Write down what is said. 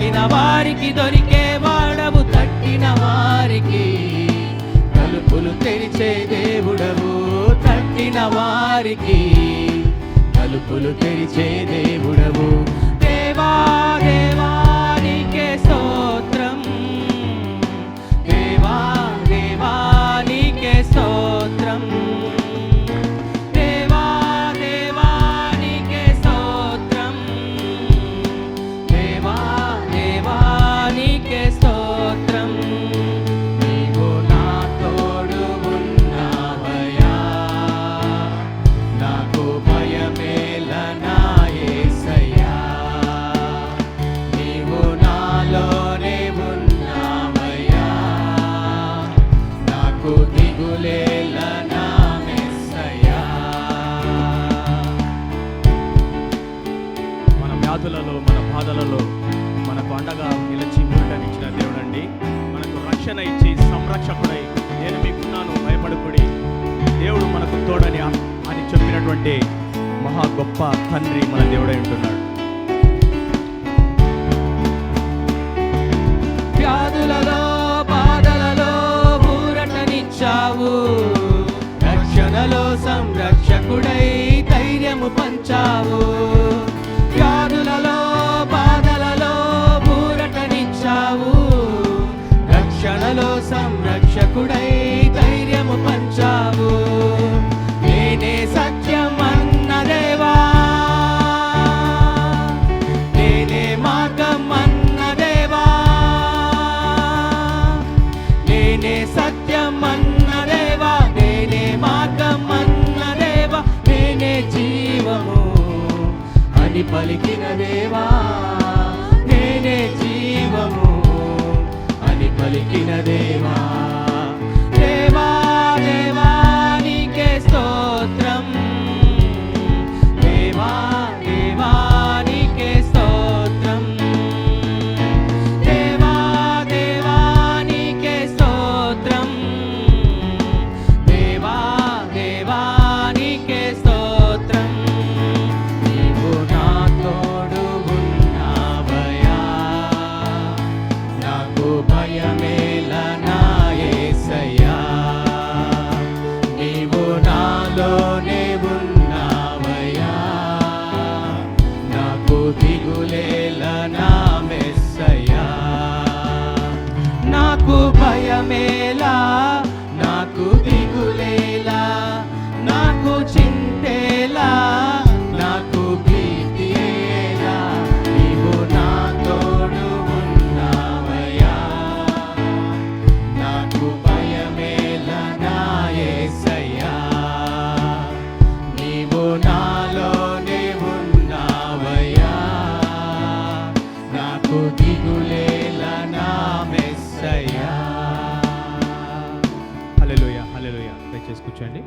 వెతికిన వారికి దొరికే వాడవు, తట్టిన వారికి తలుపులు తెరిచే దేవుడవు, తట్టిన వారికి తలుపులు తెరిచే దేవుడవు. దేవా దేవా నీకే స్తోత్రం, దేవా దేవా నీకే స్తోత్రం, దేవా దేవా నీకే స్తోత్రం, దేవా దేవా నీకే స్తోత్రం. నీవు నా తోడు ఉన్నావయ్యా, నాకు భయమేల నా యేసయ్యా. నీవు నాలోనే ఉన్నావయ్యా, నాకు దిగులేల నా మెస్సయ్యా. మన వ్యాధులలో, మన బాధలలో మనకు అండగా నిలిచి ఊరటనిచ్చిన దేవుడండి. మనకు రక్షణ ఇచ్చి సంరక్షకుడై నేను మీకున్నాను భయపడకుడి, దేవుడు మనకు తోడని అని చెప్పినటువంటి మహా గొప్ప తండ్రి మన దేవుడై ఉంటున్నాడు. వ్యాధులలో బాధలలో ఊరటనిచ్చావు, రక్షణలో సంరక్షకుడై ధైర్యము పంచావు. వ్యాధులలో బాధలలో ఊరటనిచ్చావు, రక్షణలో సంరక్షకుడై ధైర్యము పంచావు. నేనే సత్యం అన్న దేవా, నేనే మార్గం అన్న దేవా, నేనే సత్యం అన్న దేవా, నేనే మార్గం అన్న దేవా, నేనే జీవము అని పలికిన దేవా, నేనే జీవము అని పలికిన దేవా. దేవా దేవా నీకే స్తోత్రం, దేవా దేవా నీకే స్తోత్రం, దేవా దేవా నీకే స్తోత్రం, దేవా దేవా నీకే స్తోత్రం. నీవు నా తోడు ఉన్నావయ్యా, నాకు భయమేల నా యేసయ్యా. నీవు నాలోనే ఉన్నావయ్యా, నాకు దిగులేల నా మెస్సయ్యా. నాకు భయమేలా, నాకు దిగులేలా, నాకు చింతేలా, నాకు భీతియేలా, నీవు నా తోడు ఉన్నావయ్యా, నాకు భయమేల నా యేసయ్యా. నీవు నాలోనే ఉన్నావయ్యా, నాకు దిగులేల నా మెస్సయ్యా. హల్లెలూయా, హల్లెలూయా. దయచేసి కూర్చోండి.